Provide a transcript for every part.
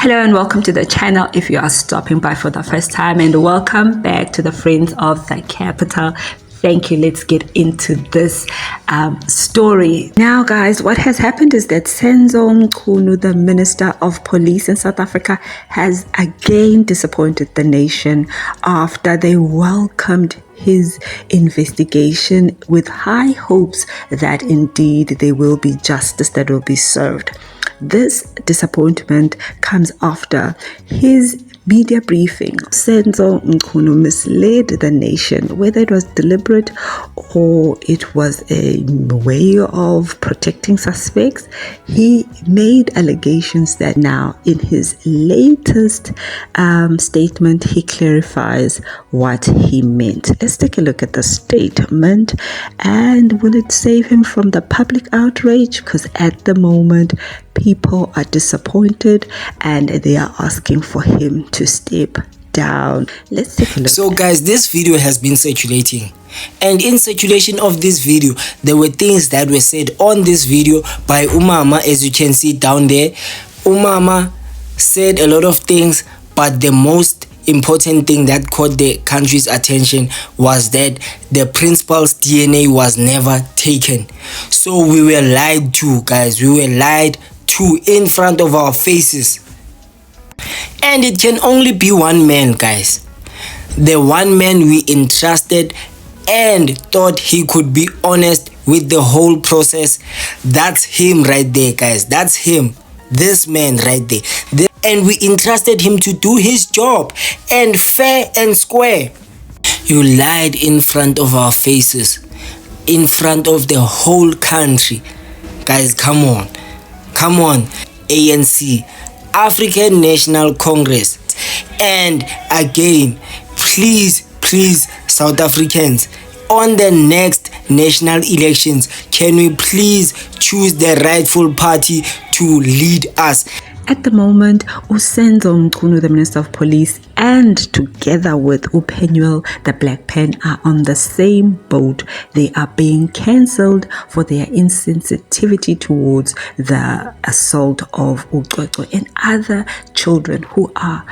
Hello and welcome to the channel if you are stopping by for the first time, and welcome back to the Friends of the Capital. Thank you. Let's get into this story. Now, guys, what has happened is that Senzo Mchunu, the Minister of Police in South Africa, has again disappointed the nation after they welcomed his investigation with high hopes that indeed there will be justice that will be served. This disappointment comes after his media briefing. Senzo Mchunu misled the nation, whether it was deliberate or it was a way of protecting suspects. He made allegations that now in his latest statement, he clarifies what he meant. Let's take a look at the statement, and will it save him from the public outrage? Because at the moment, people are disappointed and they are asking for him to step down. Let's take a look. So guys, this video has been circulating, and in circulation of this video there were things that were said on this video by Umama. As you can see down there, Umama said a lot of things, but the most important thing that caught the country's attention was that the principal's DNA was never taken. So we were lied to, guys. We were lied to in front of our faces. And it can only be one man, guys. The one man we entrusted and thought he could be honest with the whole process. That's him right there, guys. That's him. This man right there. And we entrusted him to do his job, and fair and square. You lied in front of our faces, in front of the whole country. Guys, come on. Come on. ANC, African National Congress. And again, please, South Africans, on the next national elections, can we please choose the rightful party to lead us? At the moment, Senzo Mchunu, the Minister of Police, and together with Penual, the Black Pen, are on the same boat. They are being cancelled for their insensitivity towards the assault of Ucwecwe and other children who are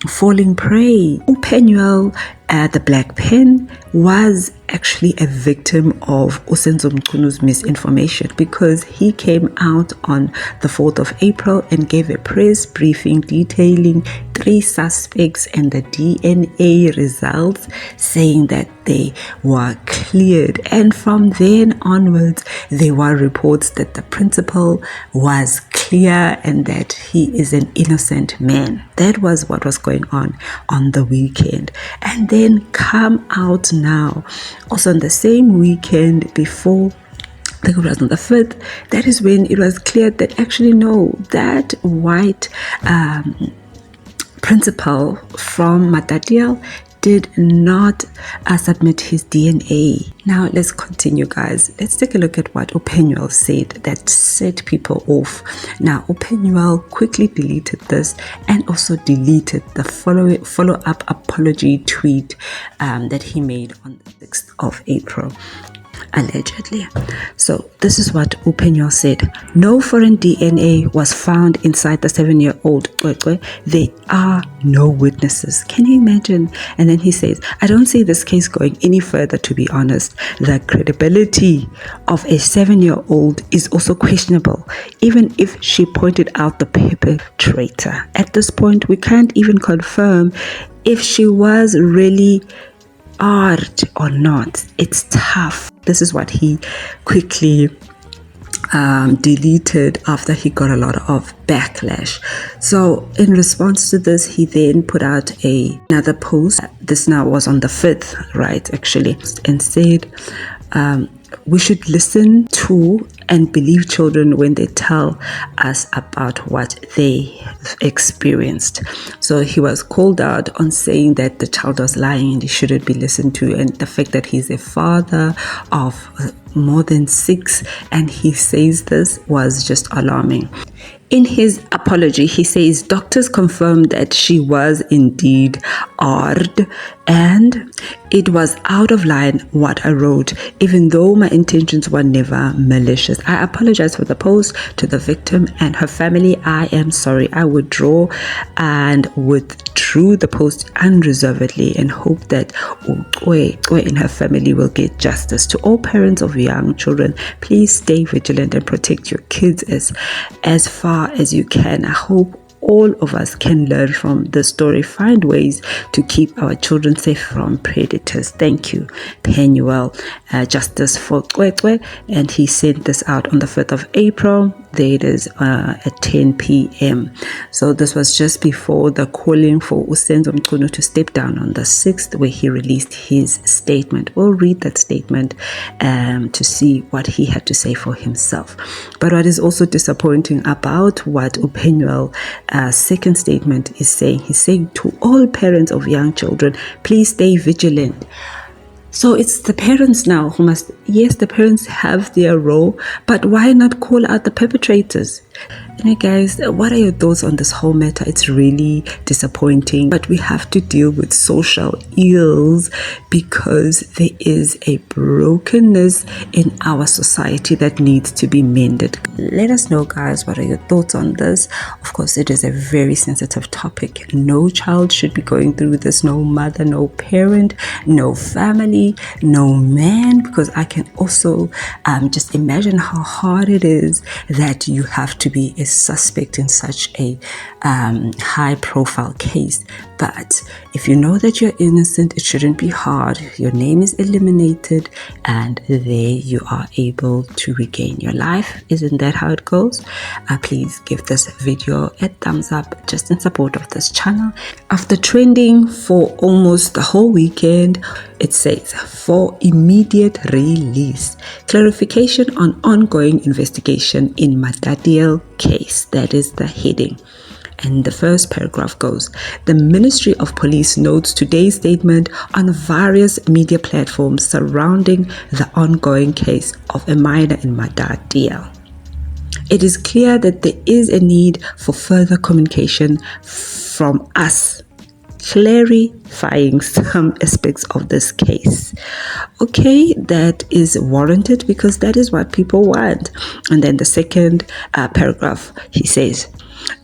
falling prey. Penual, the Black Pen, was actually a victim of Senzo Mchunu's misinformation, because he came out on the 4th of April and gave a press briefing detailing 3 suspects and the DNA results, saying that they were cleared. And from then onwards, there were reports that the principal was clear and that he is an innocent man. That was what was going on the weekend. And then come out now, also on the same weekend before, I think it was on the 5th, that is when it was clear that actually no, that white principal from Matatiel did not submit his DNA. Now let's continue, guys. Let's take a look at what Penual said that set people off. Now Penual quickly deleted this and also deleted the follow-up apology tweet that he made on the 6th of April. Allegedly. So this is what Penual said. No foreign DNA was found inside the 7-year-old Cwecwe. There are no witnesses. Can you imagine? And then he says, I don't see this case going any further, to be honest. The credibility of a 7-year-old is also questionable, even if she pointed out the perpetrator. At this point, we can't even confirm if she was really art or not. It's tough. This is what he quickly deleted after he got a lot of backlash. So in response to this, he then put out another post. This now was on the 5th, right, actually, and said, we should listen to and believe children when they tell us about what they experienced. So he was called out on saying that the child was lying and he shouldn't be listened to, and the fact that he's a father of more than 6 and he says this was just alarming. In his apology, he says doctors confirmed that she was indeed ARD And it was out of line what I wrote, even though my intentions were never malicious. I apologize for the post to the victim and her family. I am sorry. I withdraw and withdrew the post unreservedly and hope that Ukwe and her family will get justice. To all parents of young children, please stay vigilant and protect your kids as far as you can. I hope all of us can learn from the story, find ways to keep our children safe from predators. Thank you, Penual. Justice for Kwekwe. And he sent this out on the 5th of April. There it is at 10 p.m. So this was just before the calling for Senzo Mchunu to step down on the 6th, where he released his statement. We'll read that statement to see what he had to say for himself. But what is also disappointing about what Penual second statement is saying, he's saying to all parents of young children, please stay vigilant. So it's the parents now who must, yes, the parents have their role, but why not call out the perpetrators? Anyway, guys, what are your thoughts on this whole matter? It's really disappointing, but we have to deal with social ills because there is a brokenness in our society that needs to be mended. Let us know, guys, what are your thoughts on this? Of course, it is a very sensitive topic. No child should be going through this, no mother, no parent, no family, no man, because I can also just imagine how hard it is that you have to be a suspect in such a high profile case. But if you know that you're innocent, it shouldn't be hard. Your name is eliminated and there you are able to regain your life. Isn't that how it goes? Please give this video a thumbs up just in support of this channel. After trending for almost the whole weekend, it says, for immediate release, clarification on ongoing investigation in Madadiel case. That is the heading. And the first paragraph goes, the Ministry of Police notes today's statement on various media platforms surrounding the ongoing case of a minor in Madadiel. It is clear that there is a need for further communication from us, clarifying some aspects of this case. Okay, that is warranted because that is what people want. And then the second paragraph, he says,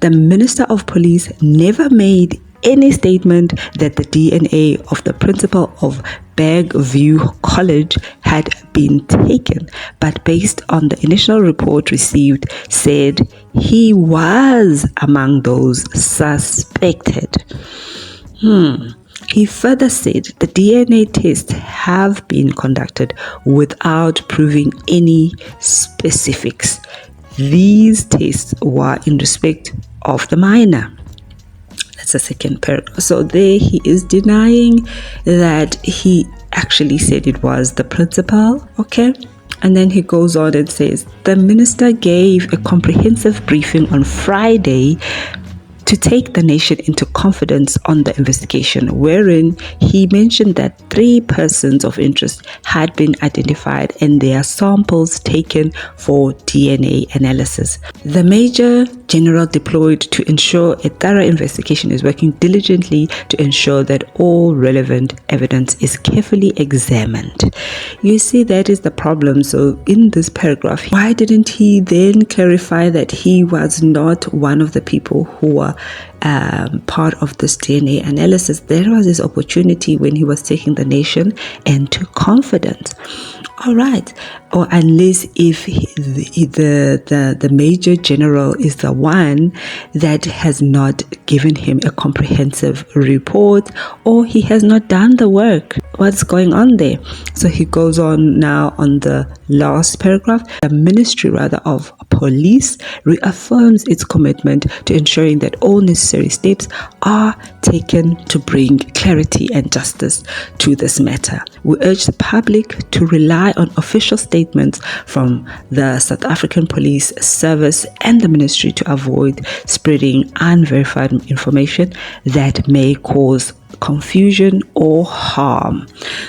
the Minister of Police never made any statement that the DNA of the principal of Bergview College had been taken, but based on the initial report received, said he was among those suspected. He further said the DNA tests have been conducted without proving any specifics. These tests were in respect of the minor. That's the second paragraph. So there he is denying that he actually said it was the principal. Okay. And then he goes on and says, the minister gave a comprehensive briefing on Friday to take the nation into confidence on the investigation, wherein he mentioned that 3 persons of interest had been identified and their samples taken for DNA analysis. The Major General deployed to ensure a thorough investigation is working diligently to ensure that all relevant evidence is carefully examined. You see, that is the problem. So in this paragraph, why didn't he then clarify that he was not one of the people who were part of this DNA analysis? There was his opportunity when he was taking the nation into confidence. All right, or unless if the Major General is the one that has not given him a comprehensive report, or he has not done the work. What's going on there? So he goes on now on the last paragraph. The Ministry of Police reaffirms its commitment to ensuring that all necessary steps are taken to bring clarity and justice to this matter. We urge the public to rely on official statements from the South African Police Service and the Ministry to avoid spreading unverified information that may cause confusion or harm.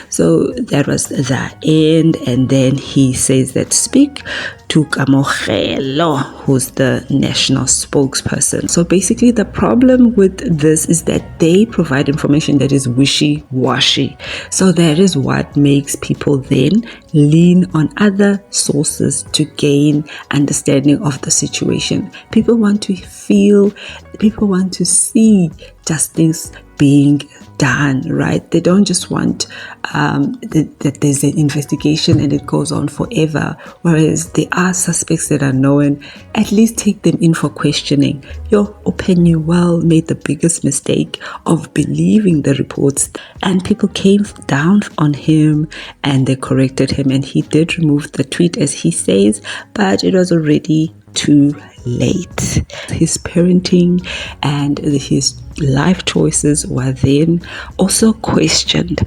So that was the end. And then he says that speak to Kamogelo, who's the national spokesperson. So basically the problem with this is that they provide information that is wishy-washy. So that is what makes people then lean on other sources to gain understanding of the situation. People want to feel, people want to see justice being done, right? They don't just want that there's an investigation and it goes on forever. Whereas there are suspects that are known, at least take them in for questioning. Penual made the biggest mistake of believing the reports, and people came down on him and they corrected him, and he did remove the tweet, as he says, but it was already too late. His parenting and his life choices were then also questioned.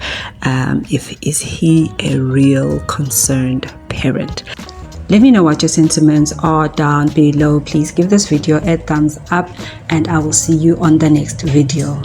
Is he a real concerned parent? Let me know what your sentiments are down below. Please give this video a thumbs up, and I will see you on the next video.